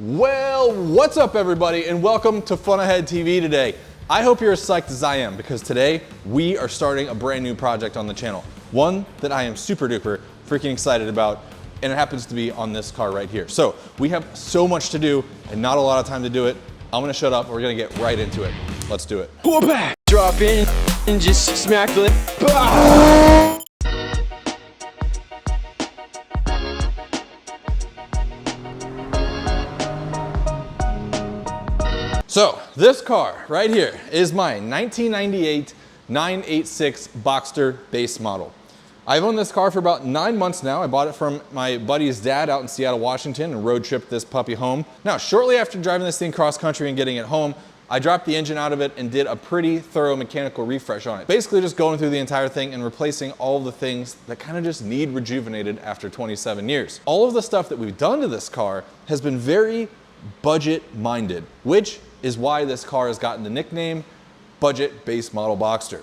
Well, what's up everybody, and welcome to Fun Ahead TV today. I hope you're as psyched as I am, because today we are starting a brand new project on the channel. One that I am super duper freaking excited about, and it happens to be on this car right here. So we have so much to do and not a lot of time to do it. I'm gonna shut up, we're gonna get right into it. Let's do it. Go back, drop in, and just smack the lip. So this car right here is my 1998 986 Boxster base model. I've owned this car for about 9 months now. I bought it from my buddy's dad out in Seattle, Washington, and road tripped this puppy home. Now, shortly after driving this thing cross country and getting it home, I dropped the engine out of it and did a pretty thorough mechanical refresh on it. Basically just going through the entire thing and replacing all of the things that kind of just need rejuvenated after 27 years. All of the stuff that we've done to this car has been very budget-minded, which is why this car has gotten the nickname Budget Base Model Boxster.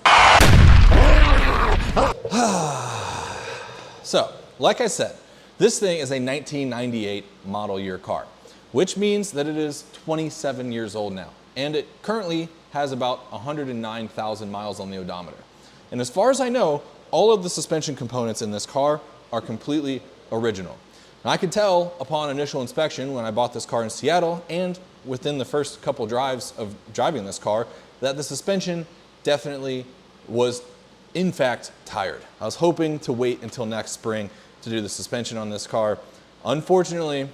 So, like I said, this thing is a 1998 model year car, which means that it is 27 years old now, and it currently has about 109,000 miles on the odometer. And as far as I know, all of the suspension components in this car are completely original. And I could tell upon initial inspection when I bought this car in Seattle and within the first couple drives of driving this car that the suspension definitely was in fact tired. I was hoping to wait until next spring to do the suspension on this car. Unfortunately,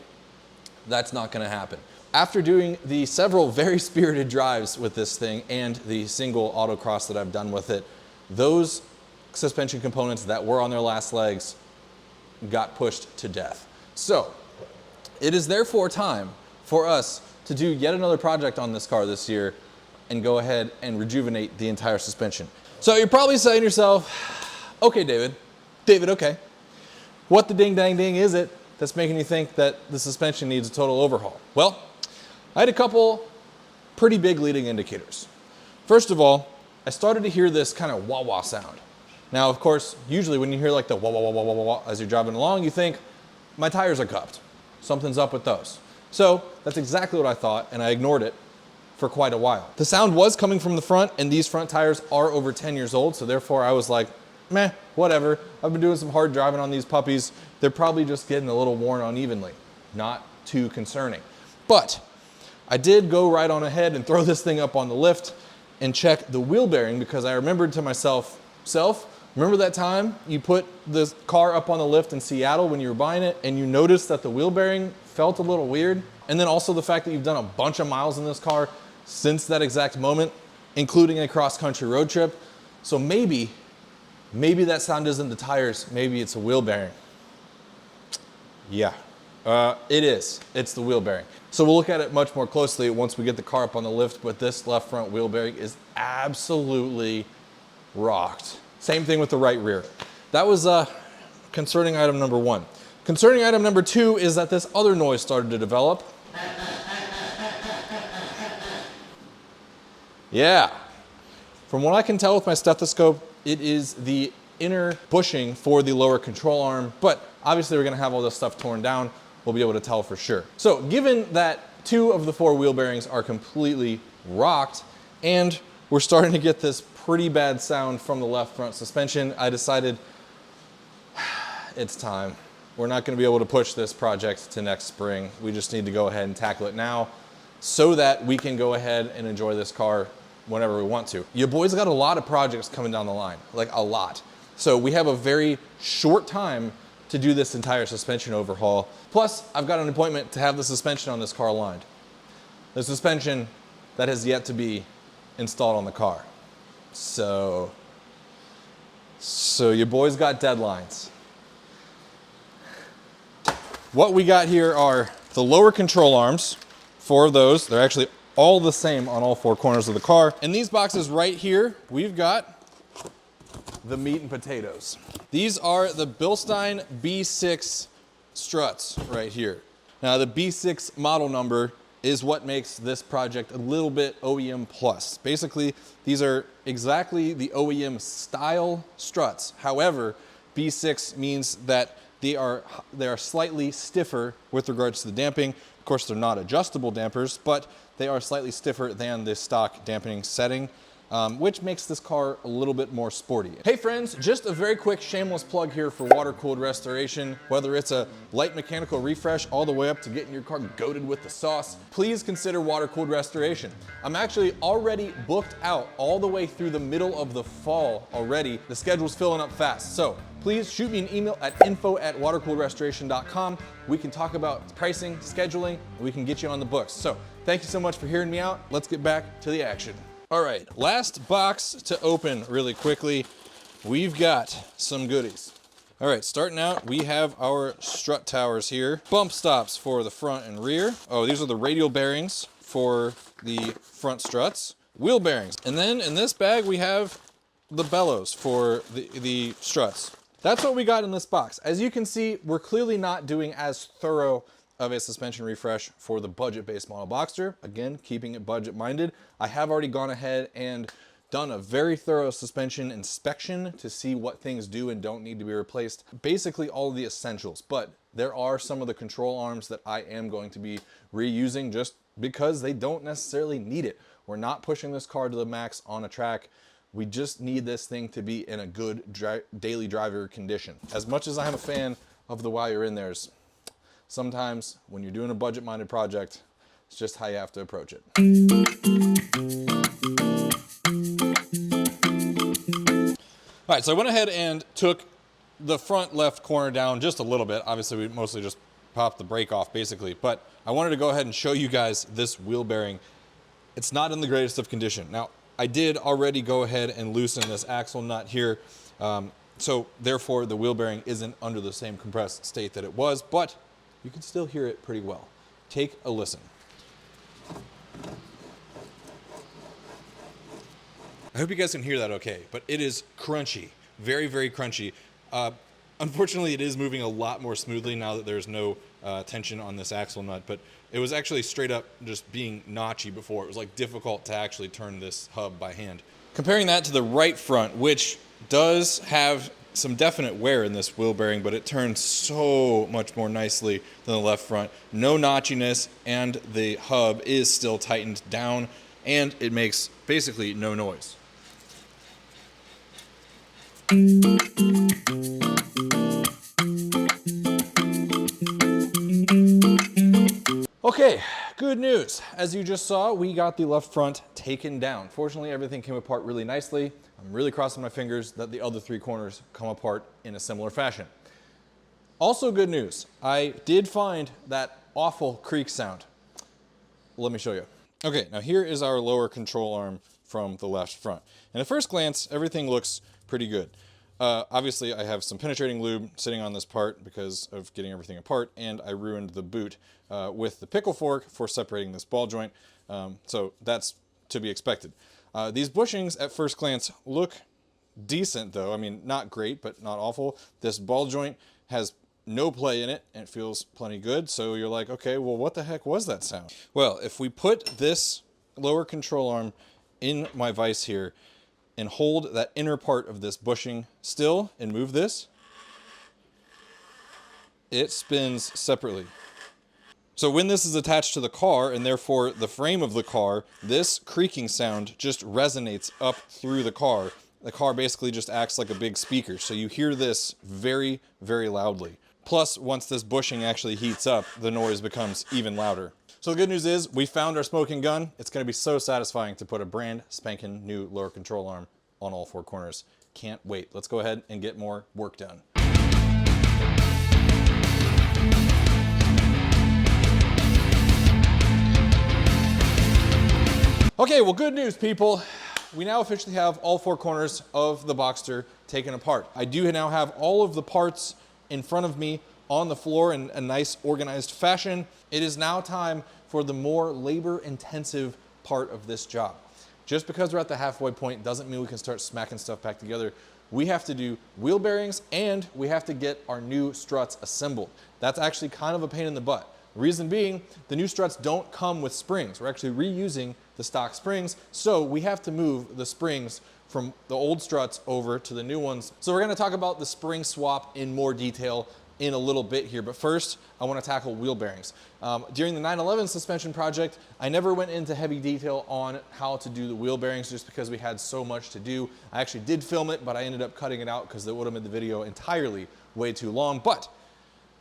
that's not going to happen. After doing the several very spirited drives with this thing and the single autocross that I've done with it, those suspension components that were on their last legs got pushed to death. So it is therefore time for us to do yet another project on this car this year and go ahead and rejuvenate the entire suspension. So you're probably saying to yourself, okay, David, okay. What the ding dang ding is it that's making you think that the suspension needs a total overhaul? Well, I had a couple pretty big leading indicators. First of all, I started to hear this kind of wah-wah sound. Now, of course, usually when you hear like the wah-wah-wah-wah-wah-wah as you're driving along, you think, my tires are cupped. Something's up with those. So that's exactly what I thought, and I ignored it for quite a while. The sound was coming from the front, and these front tires are over 10 years old, so therefore I was like, meh, whatever. I've been doing some hard driving on these puppies. They're probably just getting a little worn unevenly. Not too concerning. But I did go right on ahead and throw this thing up on the lift and check the wheel bearing, because I remembered to myself, remember that time you put this car up on the lift in Seattle when you were buying it and you noticed that the wheel bearing felt a little weird? And then also the fact that you've done a bunch of miles in this car since that exact moment, including a cross-country road trip. So maybe that sound isn't the tires, maybe it's a wheel bearing. Yeah, it is. It's the wheel bearing. So we'll look at it much more closely once we get the car up on the lift, but this left front wheel bearing is absolutely rocked. Same thing with the right rear. That was concerning item number one. Concerning item number two is that this other noise started to develop. Yeah. From what I can tell with my stethoscope, it is the inner bushing for the lower control arm, but obviously we're gonna have all this stuff torn down. We'll be able to tell for sure. So given that 2 of the 4 wheel bearings are completely rocked and we're starting to get this pretty bad sound from the left front suspension, I decided it's time. We're not gonna be able to push this project to next spring. We just need to go ahead and tackle it now so that we can go ahead and enjoy this car whenever we want to. Your boy's got a lot of projects coming down the line, like a lot. So we have a very short time to do this entire suspension overhaul. Plus, I've got an appointment to have the suspension on this car aligned. The suspension that has yet to be installed on the car. So your boy's got deadlines. What we got here are the lower control arms, 4 of those. They're actually all the same on all 4 corners of the car. In these boxes right here, we've got the meat and potatoes. These are the Bilstein B6 struts right here. Now the B6 model number is what makes this project a little bit OEM plus. Basically, these are exactly the OEM style struts. However, B6 means that they are slightly stiffer with regards to the damping, course, they're not adjustable dampers, but they are slightly stiffer than the stock dampening setting, which makes this car a little bit more sporty. Hey friends, just a very quick shameless plug here for water-cooled restoration. Whether it's a light mechanical refresh all the way up to getting your car goated with the sauce, please consider water-cooled restoration. I'm actually already booked out all the way through the middle of the fall already. The schedule's filling up fast, so please shoot me an email at info@watercooledrestoration.com. We can talk about pricing, scheduling, and we can get you on the books. So thank you so much for hearing me out. Let's get back to the action. All right, last box to open really quickly. We've got some goodies. All right, starting out, we have our strut towers here. Bump stops for the front and rear. Oh, these are the radial bearings for the front struts. Wheel bearings. And then in this bag, we have the bellows for the struts. That's what we got in this box. As you can see, we're clearly not doing as thorough of a suspension refresh for the budget-based model Boxster. Again, keeping it budget-minded. I have already gone ahead and done a very thorough suspension inspection to see what things do and don't need to be replaced. Basically all of the essentials, but there are some of the control arms that I am going to be reusing just because they don't necessarily need it. We're not pushing this car to the max on a track. We just need this thing to be in a good daily driver condition. As much as I am a fan of the while you're in there's, sometimes when you're doing a budget-minded project, it's just how you have to approach it. All right, so I went ahead and took the front left corner down just a little bit. Obviously, we mostly just popped the brake off basically, but I wanted to go ahead and show you guys this wheel bearing. It's not in the greatest of condition. Now, I did already go ahead and loosen this axle nut here, so therefore the wheel bearing isn't under the same compressed state that it was, but you can still hear it pretty well. Take a listen. I hope you guys can hear that okay, but it is crunchy, very, very crunchy. Unfortunately, it is moving a lot more smoothly now that there's no tension on this axle nut, but it was actually straight up just being notchy before. It was like difficult to actually turn this hub by hand. Comparing that to the right front, which does have some definite wear in this wheel bearing, but it turns so much more nicely than the left front. No notchiness, and the hub is still tightened down, and it makes basically no noise. Okay, good news. As you just saw, we got the left front taken down. Fortunately, everything came apart really nicely. I'm really crossing my fingers that the other three corners come apart in a similar fashion. Also good news, I did find that awful creak sound. Let me show you. Okay, now here is our lower control arm from the left front. And at first glance, everything looks pretty good. Obviously, I have some penetrating lube sitting on this part because of getting everything apart, and I ruined the boot with the pickle fork for separating this ball joint, so that's to be expected. These bushings at first glance look decent though. I mean, not great, but not awful. This ball joint has no play in it and it feels plenty good. So you're like, okay, well, what the heck was that sound? Well, if we put this lower control arm in my vise here and hold that inner part of this bushing still and move this, it spins separately. So when this is attached to the car, and therefore the frame of the car, this creaking sound just resonates up through the car. The car basically just acts like a big speaker, so you hear this very, very loudly. Plus, once this bushing actually heats up, the noise becomes even louder. So the good news is, we found our smoking gun. It's gonna be so satisfying to put a brand spanking new lower control arm on all four corners. Can't wait. Let's go ahead and get more work done. Okay, well, good news, people. We now officially have all four corners of the Boxster taken apart. I do now have all of the parts in front of me on the floor in a nice organized fashion. It is now time for the more labor-intensive part of this job. Just because we're at the halfway point doesn't mean we can start smacking stuff back together. We have to do wheel bearings and we have to get our new struts assembled. That's actually kind of a pain in the butt. Reason being, the new struts don't come with springs. We're actually reusing the stock springs, so we have to move the springs from the old struts over to the new ones. So we're gonna talk about the spring swap in more detail in a little bit here, but first I want to tackle wheel bearings. During the 911 suspension project, I never went into heavy detail on how to do the wheel bearings just because we had so much to do. I actually did film it, but I ended up cutting it out because it would have made the video entirely way too long. But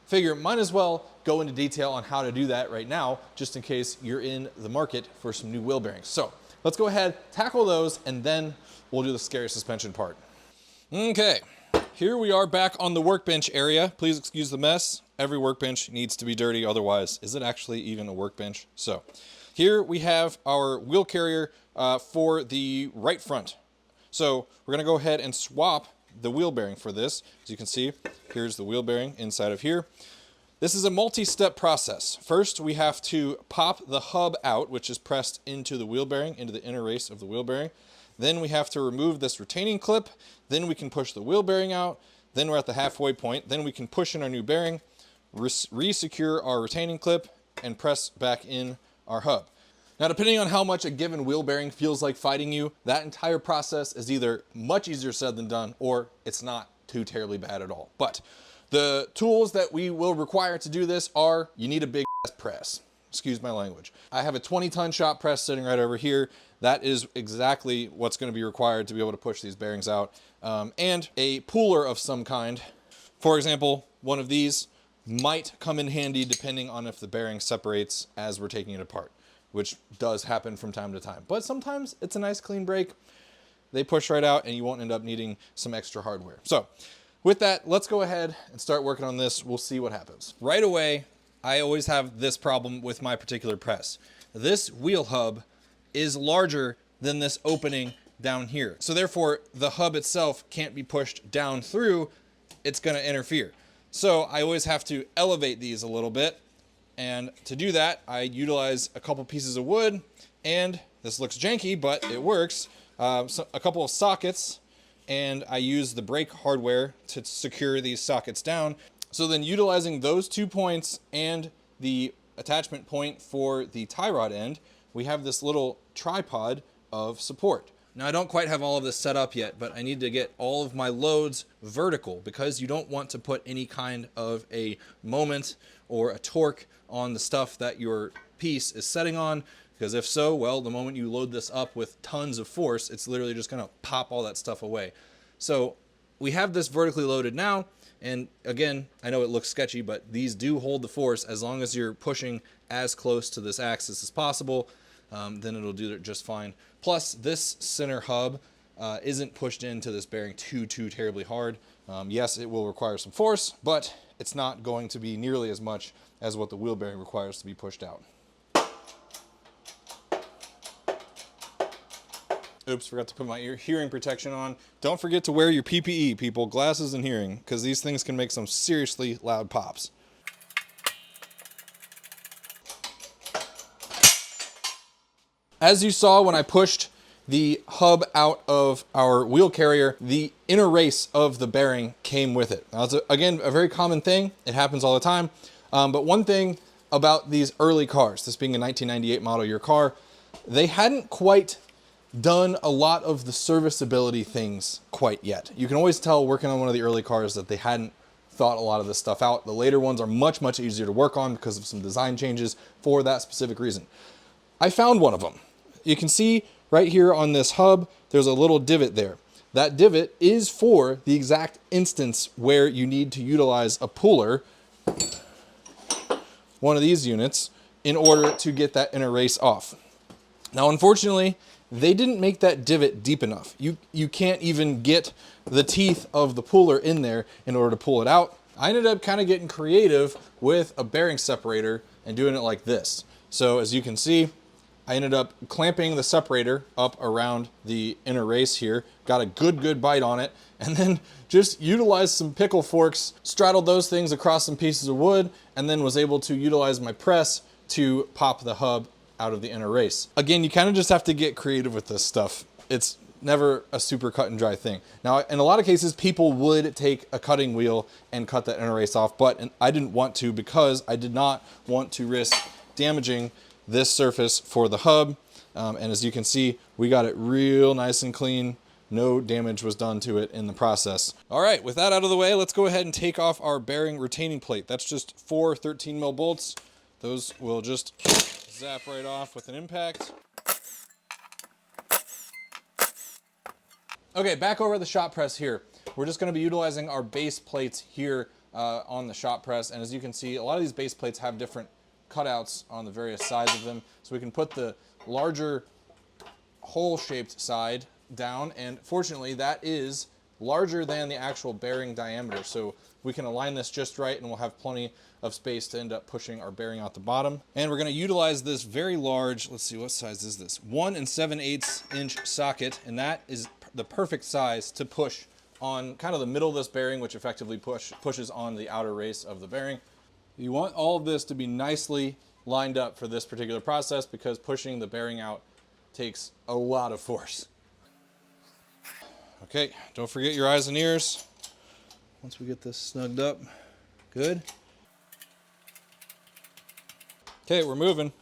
figure might as well go into detail on how to do that right now, just in case you're in the market for some new wheel bearings. So let's go ahead, tackle those, and then we'll do the scary suspension part. Okay, here we are back on the workbench area. Please excuse the mess. Every workbench needs to be dirty, otherwise, is it actually even a workbench? So here we have our wheel carrier for the right front. So we're gonna go ahead and swap the wheel bearing for this. As you can see, here's the wheel bearing inside of here. This is a multi-step process. First, we have to pop the hub out, which is pressed into the wheel bearing, into the inner race of the wheel bearing. Then we have to remove this retaining clip. Then we can push the wheel bearing out. Then we're at the halfway point. Then we can push in our new bearing, re-secure our retaining clip, and press back in our hub. Now, depending on how much a given wheel bearing feels like fighting you, that entire process is either much easier said than done, or it's not too terribly bad at all. But the tools that we will require to do this are, you need a big ass press. Excuse my language. I have a 20-ton shop press sitting right over here. That is exactly what's going to be required to be able to push these bearings out. And a puller of some kind. For example, one of these might come in handy depending on if the bearing separates as we're taking it apart, which does happen from time to time. But sometimes it's a nice clean break. They push right out and you won't end up needing some extra hardware. So with that, let's go ahead and start working on this. We'll see what happens. Right away, I always have this problem with my particular press. This wheel hub is larger than this opening down here. So therefore, the hub itself can't be pushed down through. It's gonna interfere. So I always have to elevate these a little bit. And to do that, I utilize a couple pieces of wood, and this looks janky, but it works. So a couple of sockets, and I use the brake hardware to secure these sockets down. So then utilizing those 2 points and the attachment point for the tie rod end, we have this little tripod of support. Now I don't quite have all of this set up yet, but I need to get all of my loads vertical because you don't want to put any kind of a moment or a torque on the stuff that your piece is setting on, because if so, well, the moment you load this up with tons of force, it's literally just gonna pop all that stuff away. So we have this vertically loaded now, and again, I know it looks sketchy, but these do hold the force as long as you're pushing as close to this axis as possible. Then it'll do it just fine. Plus, this center hub isn't pushed into this bearing too terribly hard. Yes, it will require some force, but it's not going to be nearly as much as what the wheel bearing requires to be pushed out. Oops, forgot to put my hearing protection on. Don't forget to wear your PPE, people, glasses and hearing, because these things can make some seriously loud pops. As you saw when I pushed the hub out of our wheel carrier, the inner race of the bearing came with it. Now, it's again, a very common thing. It happens all the time. But one thing about these early cars, this being a 1998 model year car, they hadn't quite done a lot of the serviceability things quite yet. You can always tell working on one of the early cars that they hadn't thought a lot of this stuff out. The later ones are much easier to work on because of some design changes for that specific reason. I found one of them. You can see right here on this hub, there's a little divot there. That divot is for the exact instance where you need to utilize a puller, one of these units, in order to get that inner race off. Now, unfortunately, they didn't make that divot deep enough. You can't even get the teeth of the puller in there in order to pull it out. I ended up kind of getting creative with a bearing separator and doing it like this. So as you can see, I ended up clamping the separator up around the inner race here, got a good bite on it, and then just utilized some pickle forks, straddled those things across some pieces of wood, and then was able to utilize my press to pop the hub out of the inner race. Again, you kind of just have to get creative with this stuff. It's never a super cut and dry thing. Now, in a lot of cases, people would take a cutting wheel and cut that inner race off, but I didn't want to because I did not want to risk damaging this surface for the hub. And as you can see, we got it real nice and clean no damage was done to it in the process. All right, with that out of the way, let's go ahead and take off our bearing retaining plate. That's just 4 13 mil bolts. Those will just zap right off with an impact. Okay, back over at the shop press here. We're just gonna be utilizing our base plates here on the shop press. And as you can see, a lot of these base plates have different cutouts on the various sides of them. So we can put the larger hole-shaped side down, and fortunately that is larger than the actual bearing diameter, so we can align this just right and we'll have plenty of space to end up pushing our bearing out the bottom. And we're going to utilize this very large, let's see, what size is this, 1 7/8 inch socket, and that is the perfect size to push on kind of the middle of this bearing, which effectively pushes on the outer race of the bearing. You want all of this to be nicely lined up for this particular process because pushing the bearing out takes a lot of force. Okay, don't forget your eyes and ears. Once we get this snugged up, good. Okay, we're moving.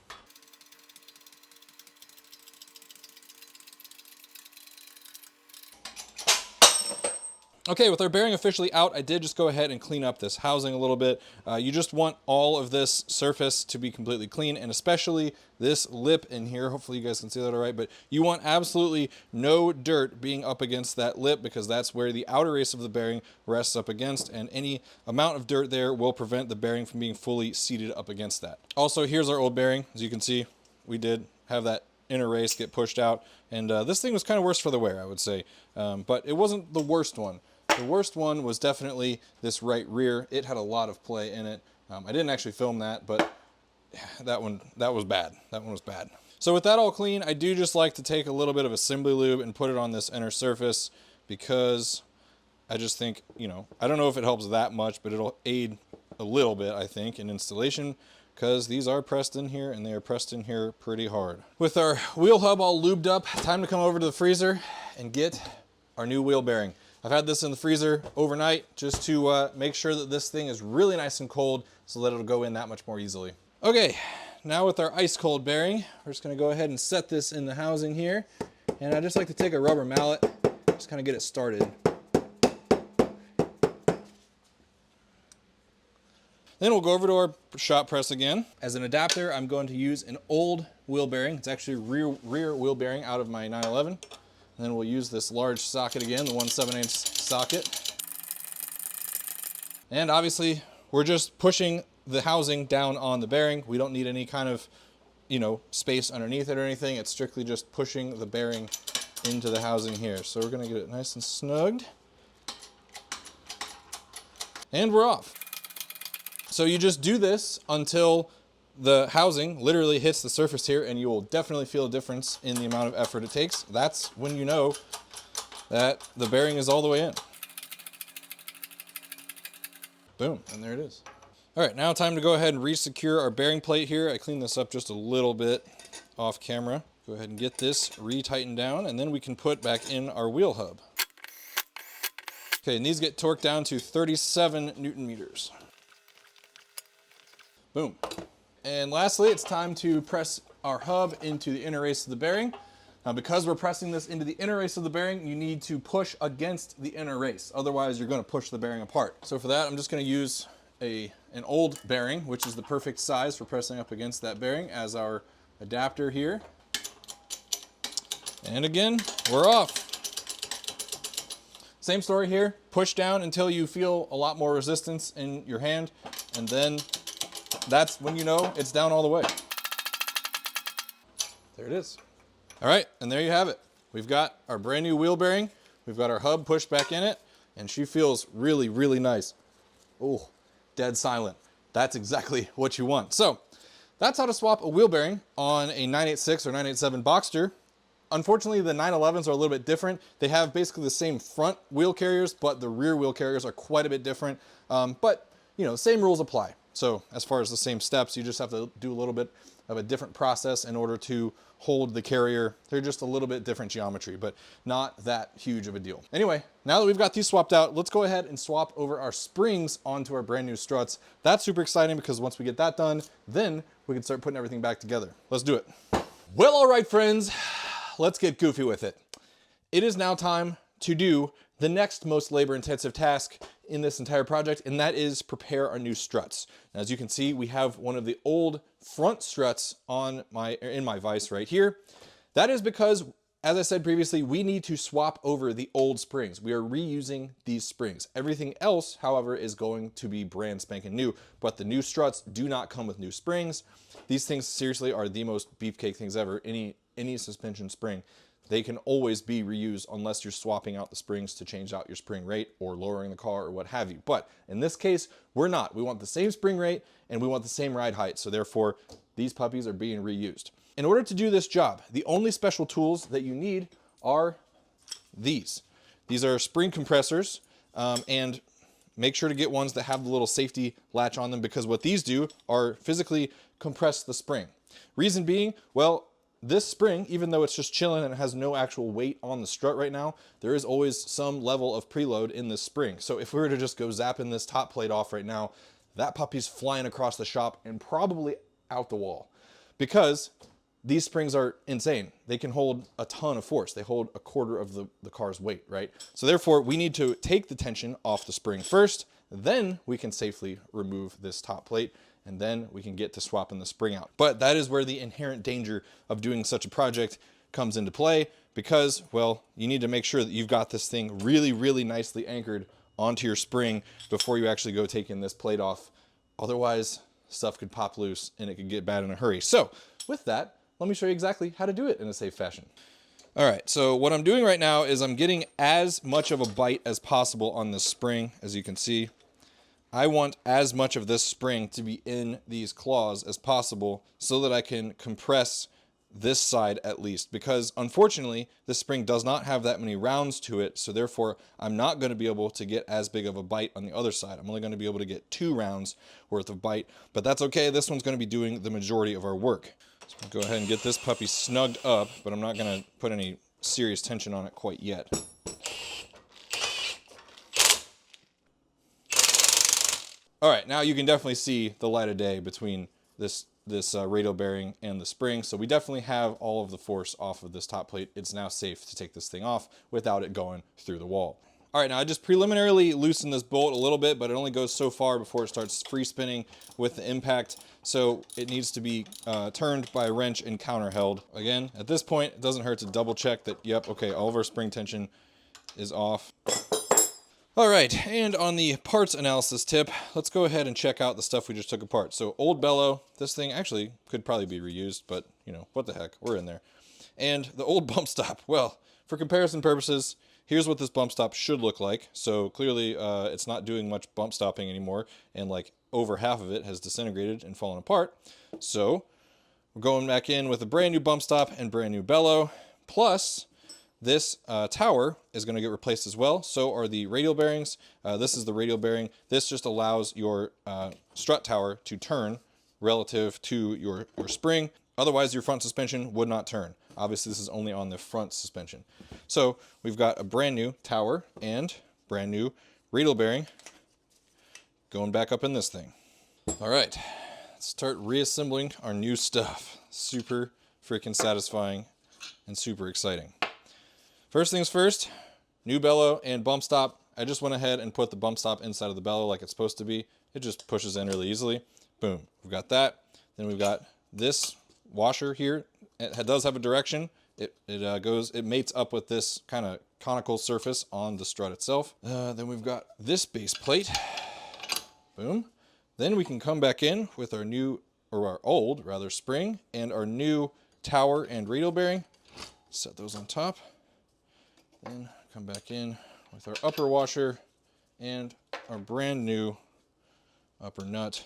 Okay, with our bearing officially out, I did just go ahead and clean up this housing a little bit. You just want all of this surface to be completely clean, and especially this lip in here. Hopefully you guys can see that all right, but you want absolutely no dirt being up against that lip because that's where the outer race of the bearing rests up against, and any amount of dirt there will prevent the bearing from being fully seated up against that. Also, here's our old bearing. As you can see, we did have that inner race get pushed out, and this thing was kind of worse for the wear, I would say, but it wasn't the worst one. The worst one was definitely this right rear. It had a lot of play in it. I didn't actually film that, but that was bad. That one was bad. So with that all clean, I do just like to take a little bit of assembly lube and put it on this inner surface because I just think, you know, I don't know if it helps that much, but it'll aid a little bit, I think, in installation because these are pressed in here and they are pressed in here pretty hard. With our wheel hub all lubed up, time to come over to the freezer and get our new wheel bearing. I've had this in the freezer overnight just to make sure that this thing is really nice and cold so that it'll go in that much more easily. Okay, now with our ice cold bearing, we're just gonna go ahead and set this in the housing here. And I just like to take a rubber mallet, just kind of get it started. Then we'll go over to our shop press again. As an adapter, I'm going to use an old wheel bearing. It's actually rear wheel bearing out of my 911. And then we'll use this large socket again, the 1 7/8 socket. And obviously, we're just pushing the housing down on the bearing. We don't need any kind of, you know, space underneath it or anything. It's strictly just pushing the bearing into the housing here. So we're gonna get it nice and snugged. And we're off. So you just do this until the housing literally hits the surface here, and you will definitely feel a difference in the amount of effort it takes. That's when you know that the bearing is all the way in. Boom, and there it is. All right, now time to go ahead and re-secure our bearing plate here. I cleaned this up just a little bit off camera. Go ahead and get this re-tightened down, and then we can put back in our wheel hub. Okay, and these get torqued down to 37 Newton meters. Boom. And lastly, it's time to press our hub into the inner race of the bearing. Now, because we're pressing this into the inner race of the bearing, you need to push against the inner race. Otherwise, you're going to push the bearing apart. So for that, I'm just going to use an old bearing, which is the perfect size for pressing up against that bearing, as our adapter here. And again, we're off. Same story here. Push down until you feel a lot more resistance in your hand, and then that's when you know it's down all the way. There it is. All right, and there you have it. We've got our brand new wheel bearing. We've got our hub pushed back in it, and she feels really, really nice. Oh, dead silent. That's exactly what you want. So that's how to swap a wheel bearing on a 986 or 987 Boxster. Unfortunately, the 911s are a little bit different. They have basically the same front wheel carriers, but the rear wheel carriers are quite a bit different. But, you know, same rules apply. So as far as the same steps, you just have to do a little bit of a different process in order to hold the carrier. They're just a little bit different geometry, but not that huge of a deal. Anyway, now that we've got these swapped out, let's go ahead and swap over our springs onto our brand new struts. That's super exciting because once we get that done, then we can start putting everything back together. Let's do it. Well, all right, friends, let's get goofy with it. it is now time to do the next most labor-intensive task in this entire project, and that is prepare our new struts. Now, as you can see, we have one of the old front struts in my vise right here. That is because, as I said previously, we need to swap over the old springs. We are reusing these springs. Everything else, however, is going to be brand spanking new, but the new struts do not come with new springs. These things seriously are the most beefcake things ever. Any suspension spring, they can always be reused unless you're swapping out the springs to change out your spring rate or lowering the car or what have you. But in this case, we're not. We want the same spring rate and we want the same ride height. So therefore, these puppies are being reused. In order to do this job, the only special tools that you need are these. These are spring compressors, and make sure to get ones that have the little safety latch on them, because what these do are physically compress the spring. Reason being, well, this spring, even though it's just chilling and it has no actual weight on the strut right now, there is always some level of preload in this spring. So if we were to just go zapping this top plate off right now, that puppy's flying across the shop and probably out the wall, because these springs are insane. They can hold a ton of force. They hold a quarter of the car's weight, right? So therefore, we need to take the tension off the spring first, then we can safely remove this top plate, and then we can get to swapping the spring out. But that is where the inherent danger of doing such a project comes into play, because, well, you need to make sure that you've got this thing really, really nicely anchored onto your spring before you actually go taking this plate off. Otherwise, stuff could pop loose and it could get bad in a hurry. So with that, let me show you exactly how to do it in a safe fashion. All right, so what I'm doing right now is I'm getting as much of a bite as possible on this spring. As you can see, I want as much of this spring to be in these claws as possible so that I can compress this side at least, because unfortunately this spring does not have that many rounds to it, so therefore I'm not going to be able to get as big of a bite on the other side. I'm only going to be able to get 2 rounds worth of bite, but that's okay. This one's going to be doing the majority of our work. So I'll go ahead and get this puppy snugged up, but I'm not going to put any serious tension on it quite yet. All right, now you can definitely see the light of day between this radial bearing and the spring. So we definitely have all of the force off of this top plate. It's now safe to take this thing off without it going through the wall. All right, now I just preliminarily loosened this bolt a little bit, but it only goes so far before it starts free spinning with the impact. So it needs to be turned by a wrench and counter held. Again, at this point, it doesn't hurt to double check that, yep, okay, all of our spring tension is off. All right, and on the parts analysis tip, let's go ahead and check out the stuff we just took apart. So old bellow, this thing actually could probably be reused, but you know, what the heck, we're in there. And the old bump stop, well, for comparison purposes, here's what this bump stop should look like. So clearly it's not doing much bump stopping anymore, and like over half of it has disintegrated and fallen apart. So we're going back in with a brand new bump stop and brand new bellow, plus this tower is going to get replaced as well. So are the radial bearings. This is the radial bearing. This just allows your strut tower to turn relative to your spring. Otherwise, your front suspension would not turn. Obviously, this is only on the front suspension. So we've got a brand new tower and brand new radial bearing going back up in this thing. All right, let's start reassembling our new stuff. Super freaking satisfying and super exciting. First things first, new bellow and bump stop. I just went ahead and put the bump stop inside of the bellow like it's supposed to be. It just pushes in really easily. Boom, we've got that. Then we've got this washer here. It does have a direction. It mates up with this kind of conical surface on the strut itself. Then we've got this base plate. Boom. Then we can come back in with our new, or our old rather, spring and our new tower and radial bearing. Set those on top. Then come back in with our upper washer and our brand new upper nut.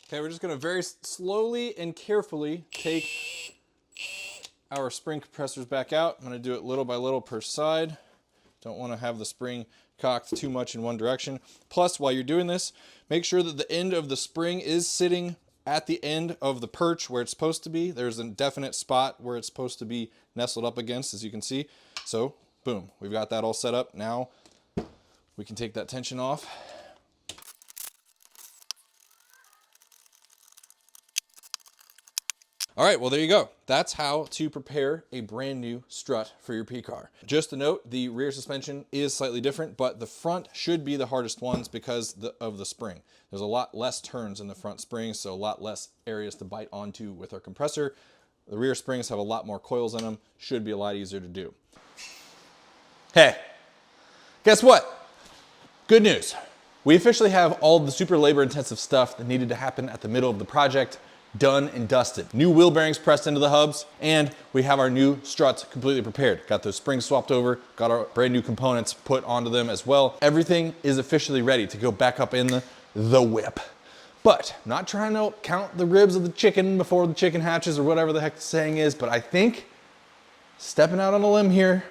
Okay, we're just going to very slowly and carefully take our spring compressors back out. I'm going to do it little by little per side. Don't want to have the spring cocked too much in one direction. Plus, while you're doing this, make sure that the end of the spring is sitting at the end of the perch where it's supposed to be. There's a definite spot where it's supposed to be nestled up against, as you can see. So, boom, we've got that all set up. Now, We can take that tension off. All right, well, there you go. That's how to prepare a brand new strut for your P car. Just a note, the rear suspension is slightly different, but the front should be the hardest ones because of the spring. There's a lot less turns in the front springs, so a lot less areas to bite onto with our compressor. The rear springs have a lot more coils in them, should be a lot easier to do. Hey, guess what? Good news. We officially have all the super labor intensive stuff that needed to happen at the middle of the project done and dusted. New wheel bearings pressed into the hubs, and we have our new struts completely prepared. Got those springs swapped over, got our brand new components put onto them as well. Everything is officially ready to go back up in the whip. But not trying to count the ribs of the chicken before the chicken hatches or whatever the heck the saying is, but I think, stepping out on a limb here,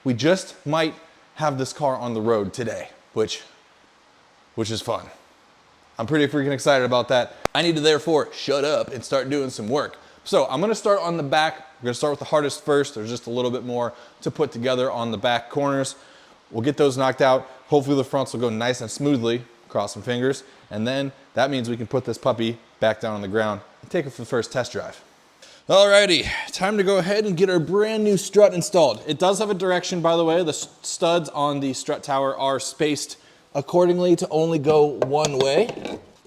we just might have this car on the road today, which is fun. I'm pretty freaking excited about that. I need to therefore shut up and start doing some work. So I'm gonna start on the back. We're gonna start with the hardest first. There's just a little bit more to put together on the back corners. We'll get those knocked out. Hopefully the fronts will go nice and smoothly, cross some fingers. And then that means we can put this puppy back down on the ground and take it for the first test drive. Alrighty, time to go ahead and get our brand new strut installed. It does have a direction, by the way. The studs on the strut tower are spaced accordingly to only go one way.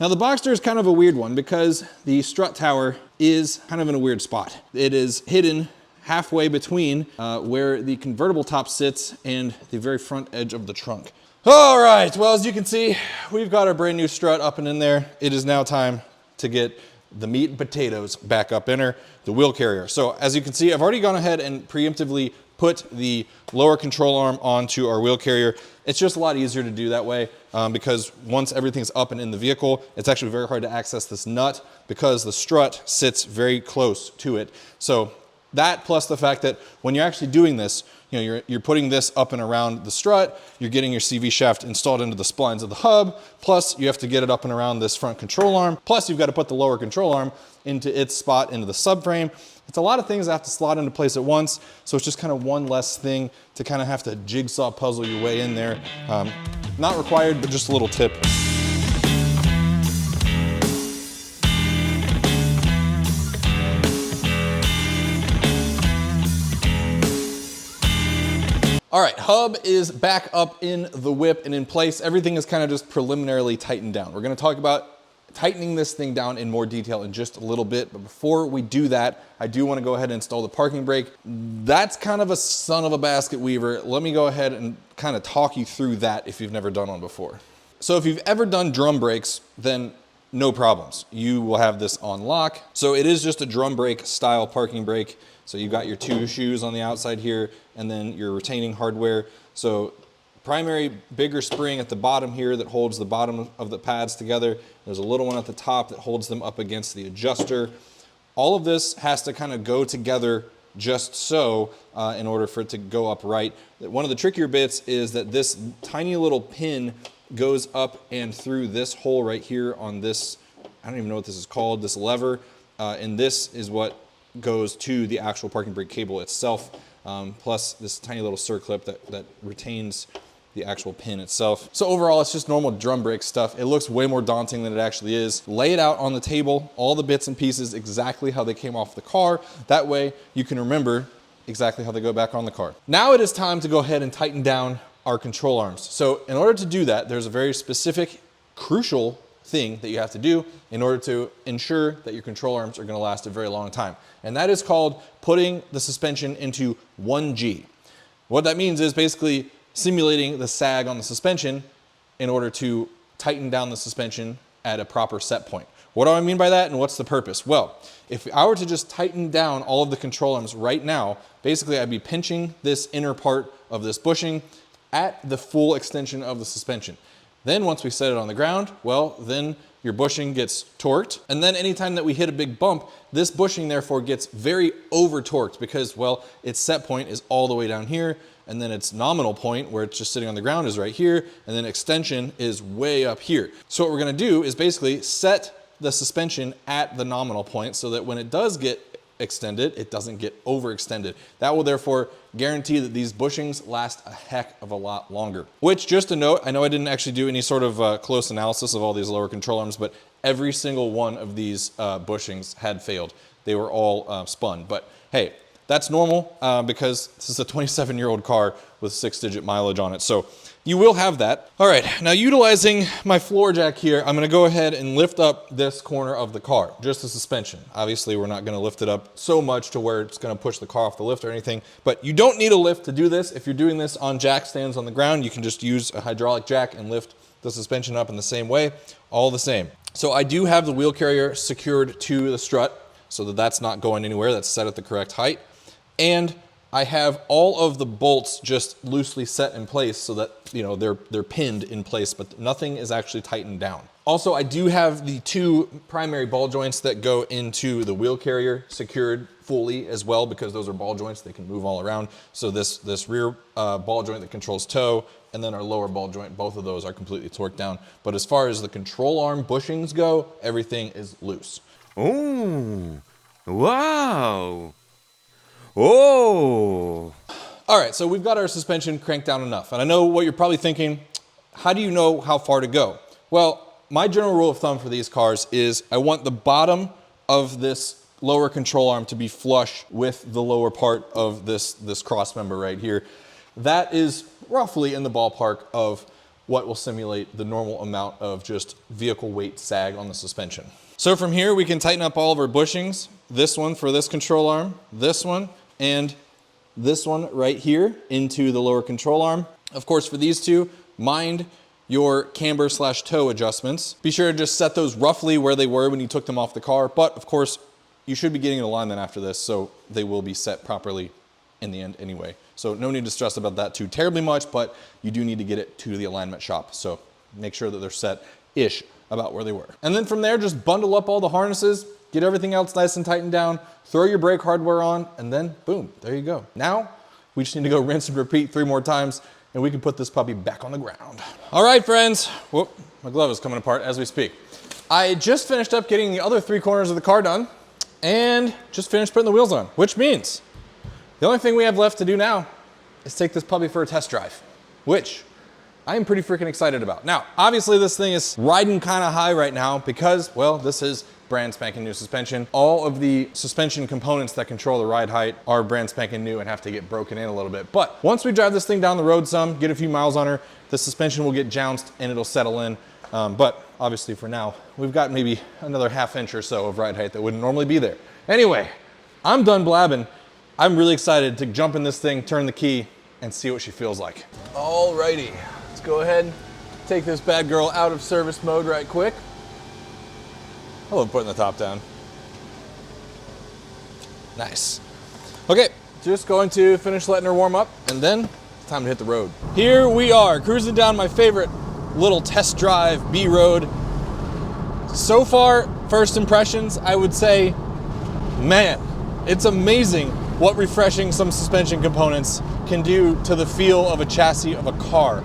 Now the Boxster is kind of a weird one because the strut tower is kind of in a weird spot. It is hidden halfway between where the convertible top sits and the very front edge of the trunk. All right, well, as you can see, we've got our brand new strut up and in there. It is now time to get the meat and potatoes back up in her, the wheel carrier. So as you can see, I've already gone ahead and preemptively put the lower control arm onto our wheel carrier. It's just a lot easier to do that way because once everything's up and in the vehicle, it's actually very hard to access this nut because the strut sits very close to it. So that plus the fact that when you're actually doing this, you know, you're putting this up and around the strut, you're getting your CV shaft installed into the splines of the hub, plus you have to get it up and around this front control arm, plus you've got to put the lower control arm into its spot into the subframe. It's a lot of things that have to slot into place at once, so it's just kind of one less thing to kind of have to jigsaw puzzle your way in there. Not required, but just a little tip. All right, hub is back up in the whip and in place. Everything is kind of just preliminarily tightened down. We're gonna talk about tightening this thing down in more detail in just a little bit, but before we do that, I do wanna go ahead and install the parking brake. That's kind of a son of a basket weaver. Let me go ahead and kind of talk you through that if you've never done one before. So if you've ever done drum brakes, then no problems. You will have this on lock. So it is just a drum brake style parking brake. So you've got your two shoes on the outside here, and then your retaining hardware. So primary bigger spring at the bottom here that holds the bottom of the pads together. There's a little one at the top that holds them up against the adjuster. All of this has to kind of go together just so in order for it to go upright. One of the trickier bits is that this tiny little pin goes up and through this hole right here on this, I don't even know what this is called, this lever, and this is what goes to the actual parking brake cable itself, plus this tiny little circlip that retains the actual pin itself. So overall, it's just normal drum brake stuff. It looks way more daunting than it actually is. Lay it out on the table, all the bits and pieces exactly how they came off the car. That way you can remember exactly how they go back on the car. Now it is time to go ahead and tighten down our control arms. So in order to do that, there's a very specific, crucial thing that you have to do in order to ensure that your control arms are going to last a very long time. And that is called putting the suspension into 1G. What that means is basically simulating the sag on the suspension in order to tighten down the suspension at a proper set point. What do I mean by that and what's the purpose? Well, if I were to just tighten down all of the control arms right now, basically I'd be pinching this inner part of this bushing at the full extension of the suspension. Then once we set it on the ground, well, then your bushing gets torqued. And then anytime that we hit a big bump, this bushing therefore gets very over torqued because, well, its set point is all the way down here. And then its nominal point where it's just sitting on the ground is right here. And then extension is way up here. So what we're gonna do is basically set the suspension at the nominal point so that when it does get extended, it doesn't get overextended. That will therefore guarantee that these bushings last a heck of a lot longer. Which, just a note, I know I didn't actually do any sort of close analysis of all these lower control arms, but every single one of these bushings had failed. They were all spun. But hey, that's normal because this is a 27-year-old car with 6-digit mileage on it. So you will have that. All right, now utilizing my floor jack here, I'm gonna go ahead and lift up this corner of the car, just the suspension. Obviously, we're not gonna lift it up so much to where it's gonna push the car off the lift or anything, but you don't need a lift to do this. If you're doing this on jack stands on the ground, you can just use a hydraulic jack and lift the suspension up in the same way, all the same. So I do have the wheel carrier secured to the strut so that that's not going anywhere, that's set at the correct height. And I have all of the bolts just loosely set in place so that, you know, they're pinned in place, but nothing is actually tightened down. Also, I do have the 2 primary ball joints that go into the wheel carrier secured fully as well, because those are ball joints, they can move all around. So this rear ball joint that controls toe, and then our lower ball joint, both of those are completely torqued down. But as far as the control arm bushings go, everything is loose. Oh, wow. Oh. All right, so we've got our suspension cranked down enough. And I know what you're probably thinking, how do you know how far to go? Well, my general rule of thumb for these cars is I want the bottom of this lower control arm to be flush with the lower part of this cross member right here. That is roughly in the ballpark of what will simulate the normal amount of just vehicle weight sag on the suspension. So from here, we can tighten up all of our bushings. This one for this control arm, this one, and this one right here into the lower control arm. Of course, for these two, mind your camber / toe adjustments. Be sure to just set those roughly where they were when you took them off the car. But of course, you should be getting an alignment after this, so they will be set properly in the end anyway. So no need to stress about that too terribly much, but you do need to get it to the alignment shop. So make sure that they're set-ish about where they were. And then from there, just bundle up all the harnesses, get everything else nice and tightened down, throw your brake hardware on, and then boom, there you go. Now, we just need to go rinse and repeat 3 more times, and we can put this puppy back on the ground. All right, friends. Whoop, my glove is coming apart as we speak. I just finished up getting the other 3 corners of the car done, and just finished putting the wheels on, which means the only thing we have left to do now is take this puppy for a test drive, which I am pretty freaking excited about. Now, obviously this thing is riding kind of high right now because, well, this is brand spanking new suspension. All of the suspension components that control the ride height are brand spanking new and have to get broken in a little bit. But once we drive this thing down the road some, get a few miles on her, the suspension will get jounced and it'll settle in. But obviously for now, we've got maybe another ½ inch or so of ride height that wouldn't normally be there. Anyway, I'm done blabbing. I'm really excited to jump in this thing, turn the key, and see what she feels like. Alrighty, let's go ahead and take this bad girl out of service mode right quick. I love putting the top down. Nice. Okay, just going to finish letting her warm up, and then it's time to hit the road. Here we are, cruising down my favorite little test drive B road. So far, first impressions, I would say, man, it's amazing what refreshing some suspension components can do to the feel of a chassis of a car.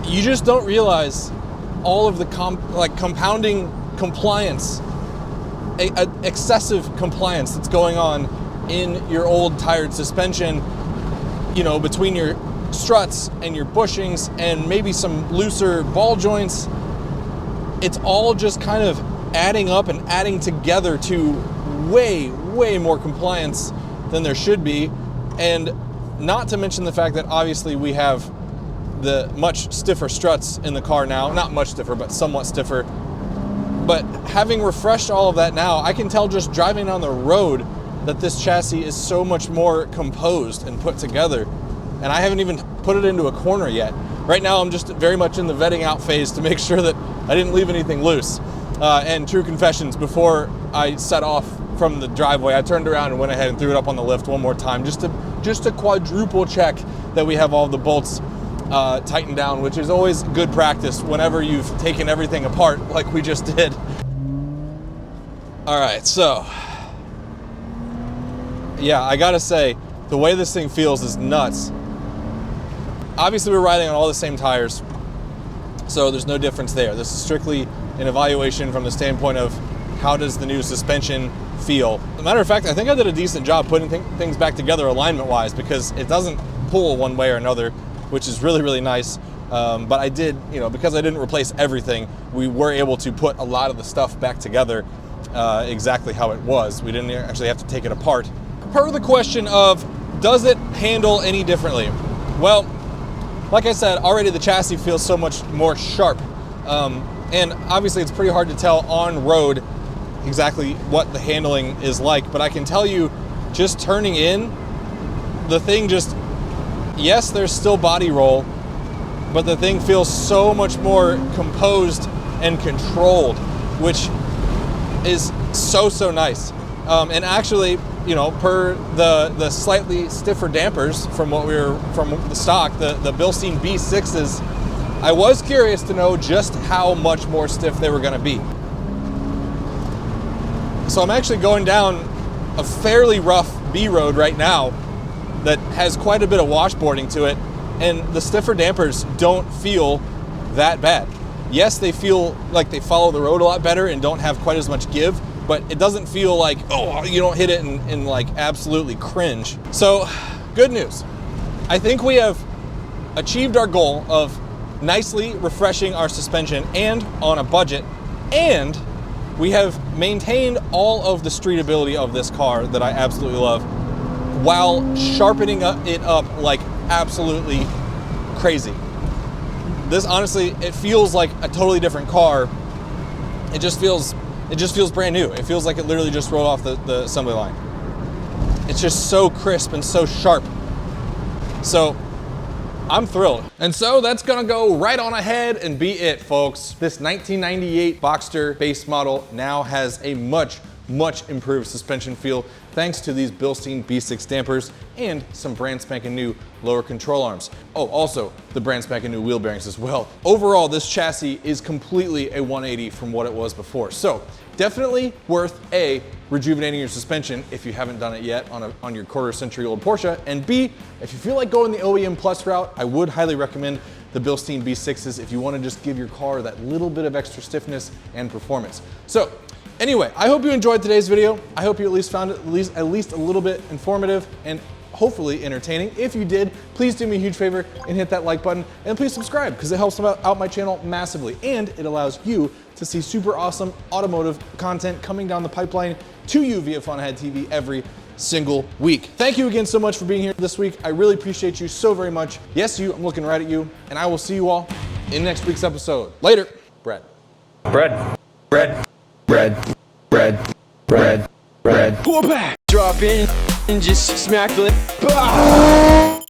You just don't realize all of the compounding compliance, excessive compliance that's going on in your old tired suspension, you know, between your struts and your bushings and maybe some looser ball joints. It's all just kind of adding up and adding together to way more compliance than there should be. And not to mention the fact that obviously we have the much stiffer struts in the car now. Not much stiffer, but somewhat stiffer. But having refreshed all of that now, I can tell just driving on the road that this chassis is so much more composed and put together. And I haven't even put it into a corner yet. Right now I'm just very much in the vetting out phase to make sure that I didn't leave anything loose. And true confessions, before I set off from the driveway, I turned around and went ahead and threw it up on the lift one more time just to quadruple check that we have all the bolts tightened down, which is always good practice whenever you've taken everything apart like we just did. All right, so yeah, I gotta say, the way this thing feels is nuts. Obviously we're riding on all the same tires, so there's no difference there. This is strictly an evaluation from the standpoint of how does the new suspension feel. As a matter of fact, I think I did a decent job putting things back together alignment-wise, because it doesn't pull one way or another, which is really, really nice. But I did, because I didn't replace everything, we were able to put a lot of the stuff back together exactly how it was. We didn't actually have to take it apart. Per the question of, does it handle any differently? Well, like I said, already the chassis feels so much more sharp. And obviously it's pretty hard to tell on road exactly what the handling is like, but I can tell you, just turning in, the thing just, yes, there's still body roll, but the thing feels so much more composed and controlled, which is so nice. And actually, per the slightly stiffer dampers from the stock, the Bilstein B6s, I was curious to know just how much more stiff they were going to be. So I'm actually going down a fairly rough B road right now that has quite a bit of washboarding to it, and the stiffer dampers don't feel that bad. Yes, they feel like they follow the road a lot better and don't have quite as much give, but it doesn't feel like, oh, you don't hit it and like absolutely cringe. So, good news. I think we have achieved our goal of nicely refreshing our suspension and on a budget, and we have maintained all of the streetability of this car that I absolutely love, while sharpening it up like absolutely crazy. This, honestly, it feels like a totally different car. It just feels brand new. It feels like it literally just rolled off the assembly line. It's just so crisp and so sharp. So I'm thrilled. And so that's gonna go right on ahead and be it, folks. This 1998 Boxster base model now has a much improved suspension feel thanks to these Bilstein B6 dampers and some brand spanking new lower control arms. Oh, also the brand spanking new wheel bearings as well. Overall, this chassis is completely a 180 from what it was before. So definitely worth A, rejuvenating your suspension if you haven't done it yet on your quarter-century-old Porsche, and B, if you feel like going the OEM Plus route, I would highly recommend the Bilstein B6s if you want to just give your car that little bit of extra stiffness and performance. So anyway, I hope you enjoyed today's video. I hope you at least found it at least a little bit informative and hopefully entertaining. If you did, please do me a huge favor and hit that like button, and please subscribe, because it helps out my channel massively, and it allows you to see super awesome automotive content coming down the pipeline to you via Funhead TV every single week. Thank you again so much for being here this week. I really appreciate you so very much. Yes, you, I'm looking right at you, and I will see you all in next week's episode. Later. Bread. Bread. Bread. Bread. Bread. Bread. Bread. Pull back. Drop in and just smack the lip.